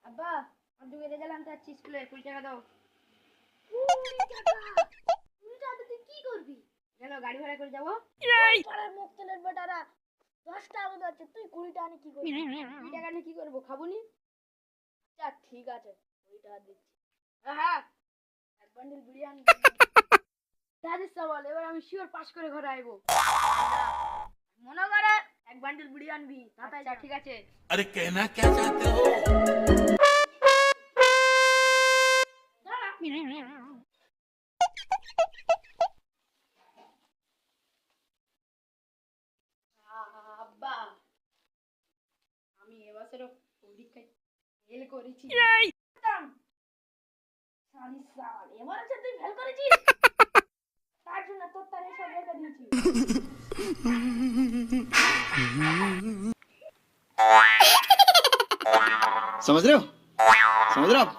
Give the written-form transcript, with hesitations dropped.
আব্বা আমি রেজাল্ট আনতে যাচ্ছি স্কুলে 20 টাকা দাও। 20 টাকা তুই কি করবি? কেন গাড়ি ভাড়া করে যাবো? পাড়ার মুখ তেলের বেটারা 10 টাকা যাচ্ছে, তুই 20 টাকা নিয়ে কি করবি? 20 টাকা নিয়ে কি করবো, খাবো নি? আচ্ছা ঠিক আছে 20 টাকা দিচ্ছি। হ্যাঁ এক বান্ডিল বিরিয়ানি দাদিস বল, এবার আমি শিওর পাস করে ঘরে আইবো। মনে করে এক বান্ডিল বিড়ি আনবি তাতাই যা, ঠিক আছে? अरे कहना क्या चाहते हो? আব্বা আমি এবছরও পরীক্ষায় ফেল করেছি। এবার তুই ফেল করেছিস, তার জন্য তোর তারে সব রেখে দিয়েছি। समझ रहे हो आप?